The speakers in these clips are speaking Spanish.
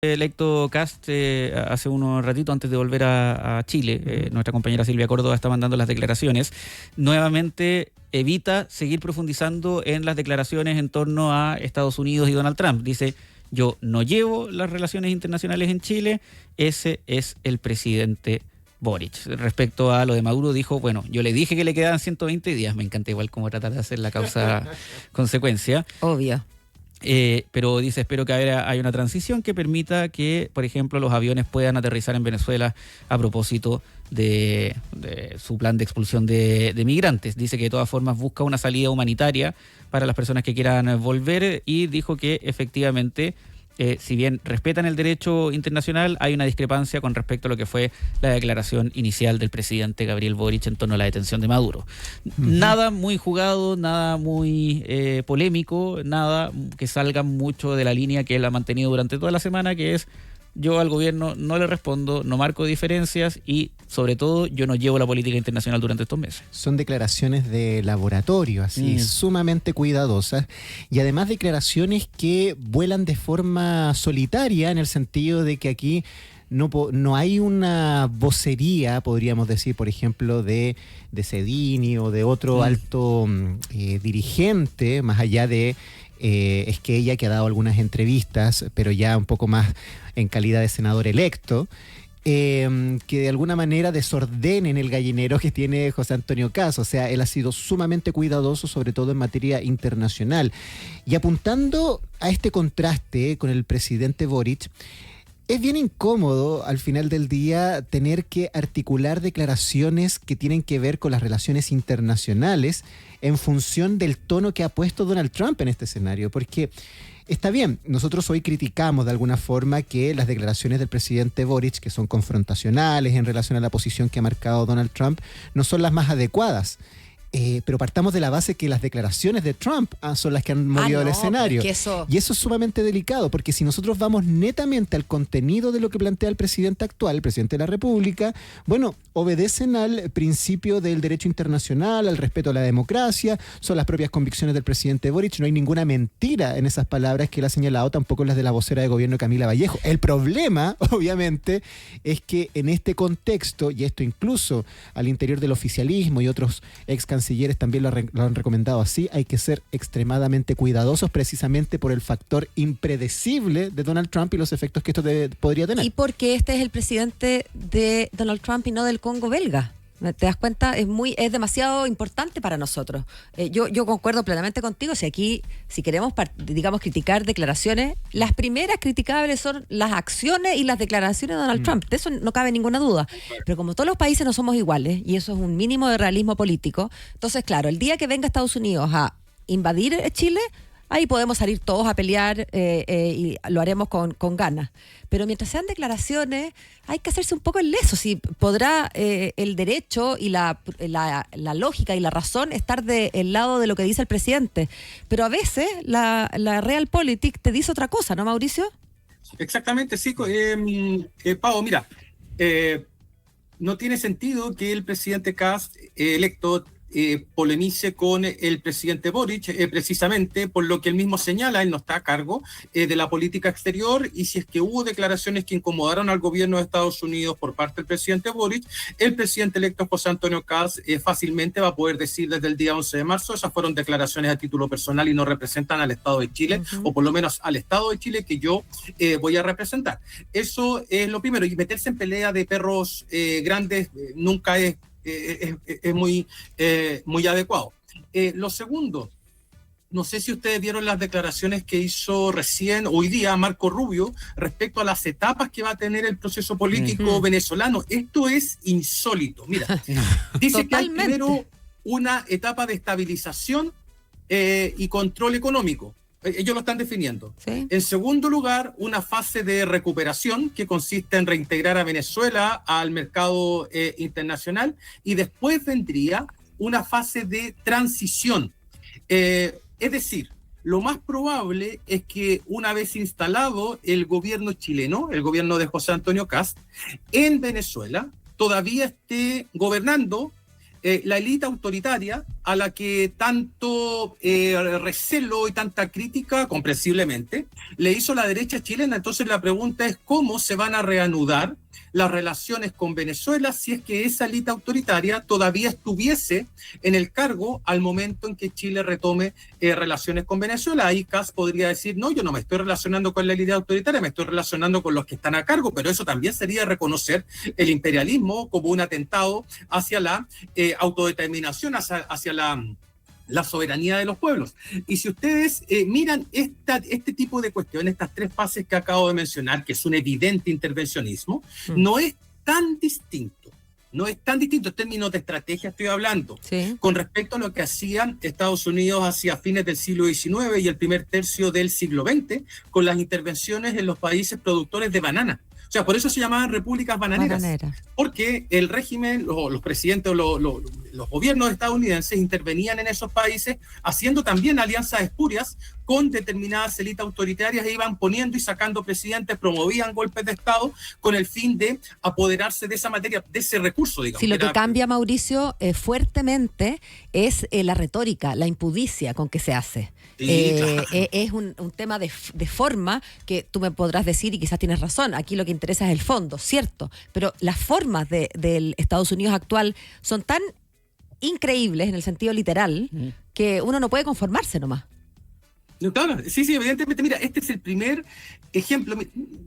electo Kast hace unos ratitos antes de volver a Chile. Nuestra compañera Silvia Córdoba está mandando las declaraciones. Nuevamente evita seguir profundizando en las declaraciones en torno a Estados Unidos y Donald Trump. Dice: yo no llevo las relaciones internacionales en Chile, ese es el presidente Boric. Respecto a lo de Maduro, dijo: bueno, yo le dije que le quedaban 120 días. Me encanta igual como tratar de hacer la causa-consecuencia. Obvio. Pero dice: espero que haya una transición que permita que, por ejemplo, los aviones puedan aterrizar en Venezuela a propósito de su plan de expulsión de migrantes. Dice que de todas formas busca una salida humanitaria para las personas que quieran volver, y dijo que efectivamente, si bien respetan el derecho internacional, hay una discrepancia con respecto a lo que fue la declaración inicial del presidente Gabriel Boric en torno a la detención de Maduro. Nada muy jugado, nada muy polémico, nada que salga mucho de la línea que él ha mantenido durante toda la semana, que es: yo al gobierno no le respondo, no marco diferencias y, sobre todo, yo no llevo la política internacional durante estos meses. Son declaraciones de laboratorio, así, sumamente cuidadosas, y además declaraciones que vuelan de forma solitaria, en el sentido de que aquí no hay una vocería, podríamos decir, por ejemplo, de Sedini o de otro alto dirigente, más allá de Esquella, que ha dado algunas entrevistas, pero ya un poco más en calidad de senador electo, que de alguna manera desordenen el gallinero que tiene José Antonio Kast. O sea, él ha sido sumamente cuidadoso, sobre todo en materia internacional. Y apuntando a este contraste con el presidente Boric, es bien incómodo al final del día tener que articular declaraciones que tienen que ver con las relaciones internacionales en función del tono que ha puesto Donald Trump en este escenario, porque está bien, nosotros hoy criticamos de alguna forma que las declaraciones del presidente Boric, que son confrontacionales en relación a la posición que ha marcado Donald Trump, no son las más adecuadas. Pero partamos de la base que las declaraciones de Trump son las que han movido el escenario. Y eso es sumamente delicado, porque si nosotros vamos netamente al contenido de lo que plantea el presidente actual, el presidente de la República, bueno, obedecen al principio del derecho internacional, al respeto a la democracia, son las propias convicciones del presidente Boric, no hay ninguna mentira en esas palabras que él ha señalado, tampoco en las de la vocera de gobierno Camila Vallejo. El problema, obviamente, es que en este contexto, y esto incluso al interior del oficialismo y otros ex cancilleres también lo han recomendado así, hay que ser extremadamente cuidadosos, precisamente por el factor impredecible de Donald Trump y los efectos que esto podría tener. Y porque este es el presidente de Donald Trump y no del Congo belga. ¿Te das cuenta? Es demasiado importante para nosotros. Yo concuerdo plenamente contigo. Si queremos, digamos, criticar declaraciones, las primeras criticables son las acciones y las declaraciones de Donald Trump. De eso no cabe ninguna duda. Pero como todos los países no somos iguales, y eso es un mínimo de realismo político, entonces, claro, el día que venga Estados Unidos a invadir Chile, ahí podemos salir todos a pelear y lo haremos con ganas. Pero mientras sean declaraciones, hay que hacerse un poco el leso. Si podrá el derecho y la lógica y la razón estar del lado de lo que dice el presidente. Pero a veces la realpolitik te dice otra cosa, ¿no, Mauricio? Exactamente, sí. Pau, mira, no tiene sentido que el presidente Kast electo polemice con el presidente Boric, precisamente por lo que él mismo señala. Él no está a cargo de la política exterior, y si es que hubo declaraciones que incomodaron al gobierno de Estados Unidos por parte del presidente Boric, el presidente electo José Antonio Kast fácilmente va a poder decir desde el día 11 de marzo, esas fueron declaraciones a título personal y no representan al Estado de Chile, o por lo menos al Estado de Chile que yo voy a representar. Eso es lo primero, y meterse en pelea de perros grandes nunca es muy adecuado. Lo segundo, no sé si ustedes vieron las declaraciones que hizo recién, hoy día, Marco Rubio, respecto a las etapas que va a tener el proceso político venezolano. Esto es insólito. Mira, dice que hay primero una etapa de estabilización y control económico. Ellos lo están definiendo. ¿Sí? En segundo lugar, una fase de recuperación que consiste en reintegrar a Venezuela al mercado internacional, y después vendría una fase de transición. Es decir, lo más probable es que una vez instalado el gobierno chileno, el gobierno de José Antonio Kast, en Venezuela, todavía esté gobernando la élite autoritaria a la que tanto recelo y tanta crítica, comprensiblemente, le hizo la derecha chilena. Entonces la pregunta es cómo se van a reanudar las relaciones con Venezuela si es que esa élite autoritaria todavía estuviese en el cargo al momento en que Chile retome relaciones con Venezuela. Ahí Kast podría decir, no, yo no me estoy relacionando con la élite autoritaria, me estoy relacionando con los que están a cargo, pero eso también sería reconocer el imperialismo como un atentado hacia la autodeterminación, hacia la soberanía de los pueblos. Y si ustedes miran este tipo de cuestiones, estas tres fases que acabo de mencionar, que es un evidente intervencionismo, no es tan distinto. No es tan distinto, en términos de estrategia estoy hablando, con respecto a lo que hacían Estados Unidos hacia fines del siglo XIX y el primer tercio del siglo XX, con las intervenciones en los países productores de banana. O sea, por eso se llamaban repúblicas bananeras, porque el régimen, los presidentes, los gobiernos estadounidenses intervenían en esos países haciendo también alianzas espurias con determinadas élites autoritarias e iban poniendo y sacando presidentes, promovían golpes de Estado con el fin de apoderarse de esa materia, de ese recurso, digamos. Sí, lo que cambia, Mauricio, fuertemente es la retórica, la impudicia con que se hace. Sí, claro. Es un tema de forma que tú me podrás decir, y quizás tienes razón, aquí lo que interesa es el fondo, cierto, pero las formas del Estados Unidos actual son tan increíbles en el sentido literal que uno no puede conformarse nomás. Claro, sí, evidentemente. Mira, este es el primer ejemplo.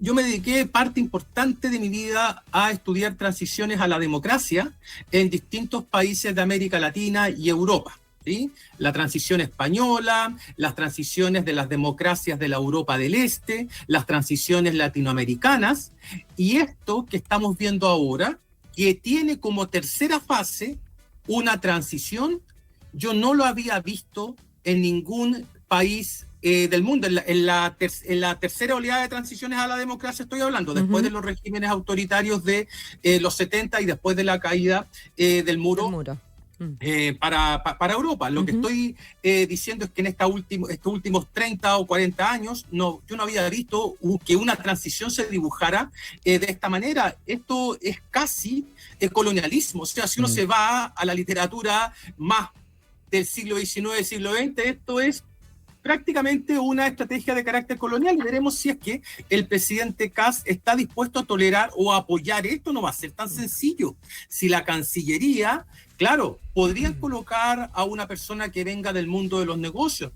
Yo me dediqué parte importante de mi vida a estudiar transiciones a la democracia en distintos países de América Latina y Europa. ¿Sí? La transición española, las transiciones de las democracias de la Europa del Este, las transiciones latinoamericanas, y esto que estamos viendo ahora, que tiene como tercera fase una transición, yo no lo había visto en ningún país del mundo. En la tercera oleada de transiciones a la democracia estoy hablando, después de los regímenes autoritarios de los 70 y después de la caída del muro. Para Europa. Lo que estoy diciendo es que en estos últimos 30 o 40 años yo no había visto que una transición se dibujara de esta manera. Esto es casi colonialismo. O sea, si uno se va a la literatura más del siglo XIX, siglo XX, esto es prácticamente una estrategia de carácter colonial, y veremos si es que el presidente Kast está dispuesto a tolerar o a apoyar esto. No va a ser tan sencillo. Si la Cancillería, claro, podrían colocar a una persona que venga del mundo de los negocios,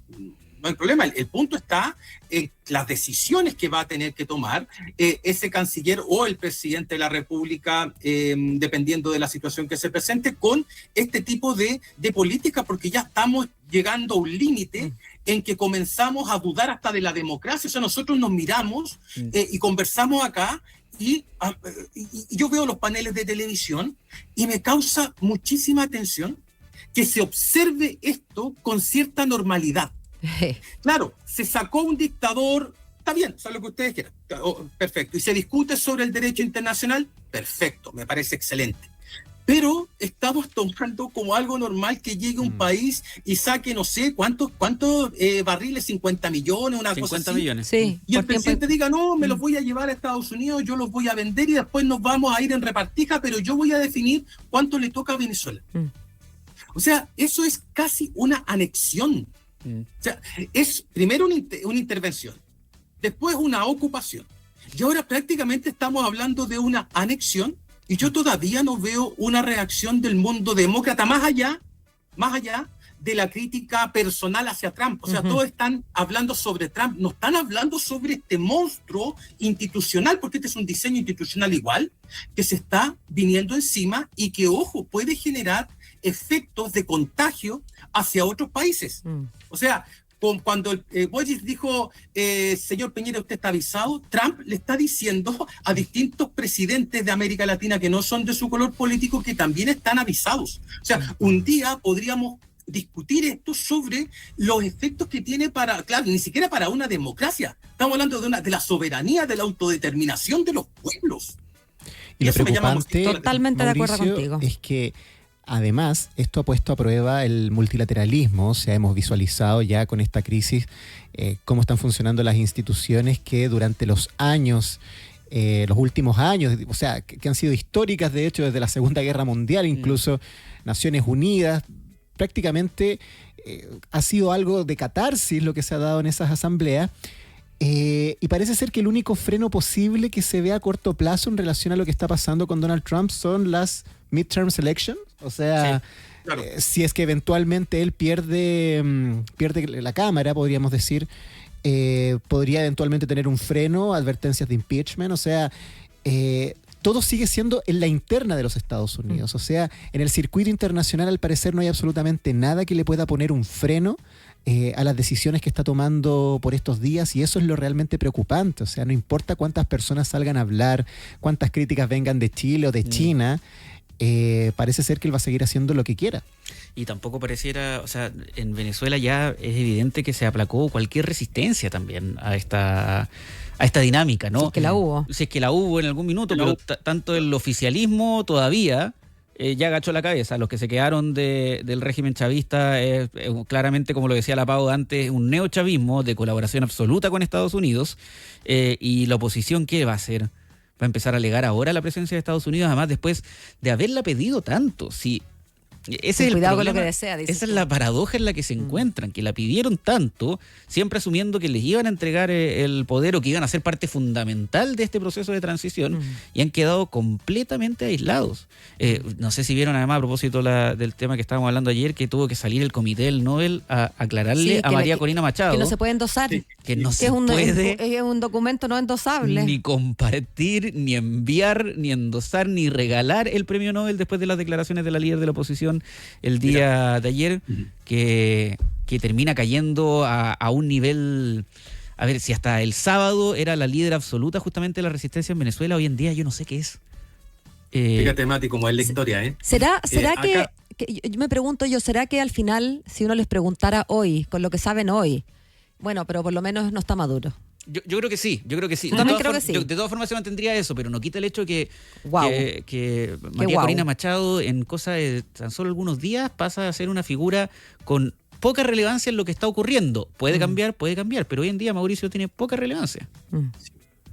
no hay problema. El punto está en las decisiones que va a tener que tomar ese canciller o el presidente de la República, dependiendo de la situación que se presente, con este tipo de política, porque ya estamos llegando a un límite en que comenzamos a dudar hasta de la democracia. O sea, nosotros nos miramos y conversamos acá, y yo veo los paneles de televisión y me causa muchísima atención que se observe esto con cierta normalidad. Claro, se sacó un dictador, está bien, eso es lo que ustedes quieran, perfecto, y se discute sobre el derecho internacional, perfecto, me parece excelente. Pero estamos tomando como algo normal que llegue un país y saque, no sé, ¿cuántos barriles? 50 millones, una cosa así. 50 millones. Sí, y el presidente diga, no, me los voy a llevar a Estados Unidos, yo los voy a vender y después nos vamos a ir en repartija, pero yo voy a definir cuánto le toca a Venezuela. O sea, eso es casi una anexión. O sea, es primero una intervención, después una ocupación, y ahora prácticamente estamos hablando de una anexión, y yo todavía no veo una reacción del mundo demócrata más allá de la crítica personal hacia Trump. O sea, todos están hablando sobre Trump, no están hablando sobre este monstruo institucional, porque este es un diseño institucional igual, que se está viniendo encima y que, ojo, puede generar efectos de contagio hacia otros países. O sea, cuando Boris dijo, señor Piñera, usted está avisado, Trump le está diciendo a distintos presidentes de América Latina que no son de su color político que también están avisados. O sea, un día podríamos discutir esto sobre los efectos que tiene claro, ni siquiera para una democracia. Estamos hablando de la soberanía, de la autodeterminación de los pueblos. Y lo preocupante, totalmente de acuerdo contigo, es que además, esto ha puesto a prueba el multilateralismo. O sea, hemos visualizado ya con esta crisis cómo están funcionando las instituciones que durante los años los últimos años, o sea, que han sido históricas, de hecho, desde la Segunda Guerra Mundial, incluso Naciones Unidas, prácticamente ha sido algo de catarsis lo que se ha dado en esas asambleas. Y parece ser que el único freno posible que se ve a corto plazo en relación a lo que está pasando con Donald Trump son las midterm elections. O sea, Sí, claro. si es que eventualmente él pierde la Cámara, podríamos decir, podría eventualmente tener un freno, advertencias de impeachment. O sea, todo sigue siendo en la interna de los Estados Unidos. O sea, en el circuito internacional al parecer no hay absolutamente nada que le pueda poner un freno a las decisiones que está tomando por estos días, y eso es lo realmente preocupante. O sea, no importa cuántas personas salgan a hablar, cuántas críticas vengan de Chile o de China, parece ser que él va a seguir haciendo lo que quiera. Y tampoco pareciera, o sea, en Venezuela ya es evidente que se aplacó cualquier resistencia también a esta dinámica, ¿no? Si es que la hubo. Si es que la hubo en algún minuto, pero tanto el oficialismo todavía ya agachó la cabeza. Los que se quedaron del régimen chavista, claramente, como lo decía la Pau antes, un neochavismo de colaboración absoluta con Estados Unidos. Y la oposición, ¿qué va a hacer? Va a empezar a alegar ahora la presencia de Estados Unidos, además después de haberla pedido tanto. Sí. Ese es el cuidado problema. con lo que desea, dice. Esa es la paradoja en la que se encuentran, que la pidieron tanto, siempre asumiendo que les iban a entregar el poder o que iban a ser parte fundamental de este proceso de transición, y han quedado completamente aislados. No sé si vieron, además, a propósito del tema que estábamos hablando ayer, que tuvo que salir el Comité del Nobel a aclararle a María Corina Machado que no se puede endosar, que no que se es puede un documento no endosable. ni compartir, ni enviar, ni endosar, ni regalar el premio Nobel después de las declaraciones de la líder de la oposición el día de ayer, que termina cayendo a un nivel. A ver, si hasta el sábado era la líder absoluta justamente de la resistencia en Venezuela, hoy en día yo no sé qué es. Fíjate, Mati, como es la historia, ¿eh? ¿Será Acá- que yo me pregunto ¿será que al final, si uno les preguntara hoy, con lo que saben hoy, bueno, pero por lo menos no está Maduro? Yo creo que sí, Yo también creo que sí. De todas formas se mantendría eso, pero no quita el hecho que María guau. Corina Machado en cosa de tan solo algunos días pasa a ser una figura con poca relevancia en lo que está ocurriendo. Puede cambiar, pero hoy en día Mauricio tiene poca relevancia.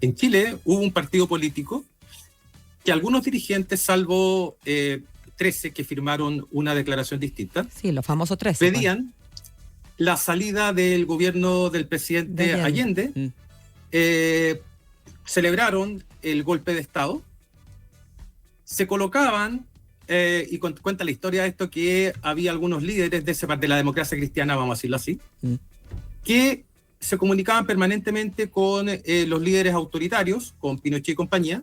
En Chile hubo un partido político que algunos dirigentes, salvo 13 que firmaron una declaración distinta, Sí, los famosos 13. pedían la salida del gobierno del presidente De Allende. Allende. Celebraron el golpe de Estado, se colocaban, y cuenta la historia de esto, que había algunos líderes de la democracia cristiana, vamos a decirlo así, que se comunicaban permanentemente con los líderes autoritarios, con Pinochet y compañía,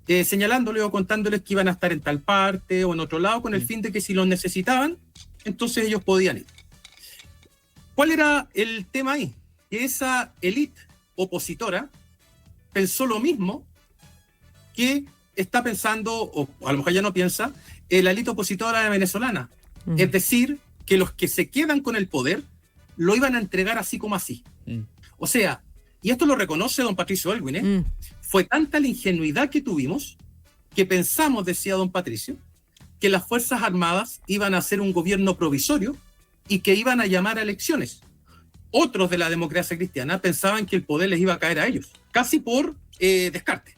señalándoles o contándoles que iban a estar en tal parte o en otro lado, con el fin de que si los necesitaban, entonces ellos podían ir. ¿Cuál era el tema ahí? Que esa élite opositora pensó lo mismo que está pensando, o a lo mejor ya no piensa, la élite opositora venezolana. Es decir, que los que se quedan con el poder lo iban a entregar así como así. O sea, y esto lo reconoce don Patricio Aylwin, fue tanta la ingenuidad que tuvimos que pensamos, decía don Patricio, que las Fuerzas Armadas iban a hacer un gobierno provisorio y que iban a llamar a elecciones. Otros de la democracia cristiana pensaban que el poder les iba a caer a ellos, casi por descarte.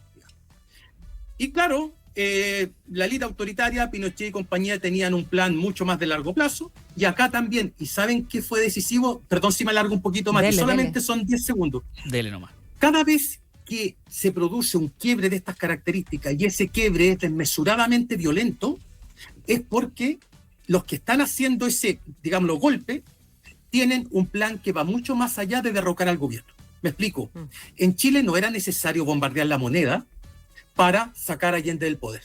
Y claro, la élite autoritaria, Pinochet y compañía, tenían un plan mucho más de largo plazo, y acá también. ¿Y saben qué fue decisivo? Perdón si me alargo un poquito más, solamente son 10 segundos. Dele nomás. Cada vez que se produce un quiebre de estas características, y ese quiebre es desmesuradamente violento, es porque los que están haciendo ese, digamos, golpe, tienen un plan que va mucho más allá de derrocar al gobierno. Me explico. En Chile no era necesario bombardear la moneda para sacar a Allende del poder.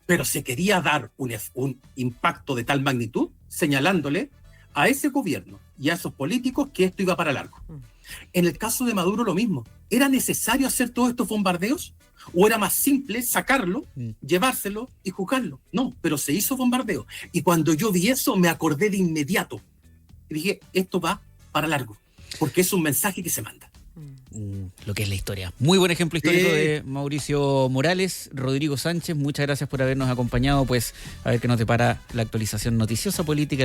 Pero se quería dar un impacto de tal magnitud, señalándole a ese gobierno y a esos políticos que esto iba para largo. En el caso de Maduro lo mismo. ¿Era necesario hacer todos estos bombardeos? ¿O era más simple sacarlo, llevárselo y juzgarlo? No, pero se hizo bombardeo. Y cuando yo vi eso, me acordé de inmediato. Y dije, esto va para largo, porque es un mensaje que se manda. Lo que es la historia. Muy buen ejemplo histórico de Mauricio Morales. Rodrigo Sánchez, muchas gracias por habernos acompañado, pues a ver qué nos depara la actualización noticiosa política.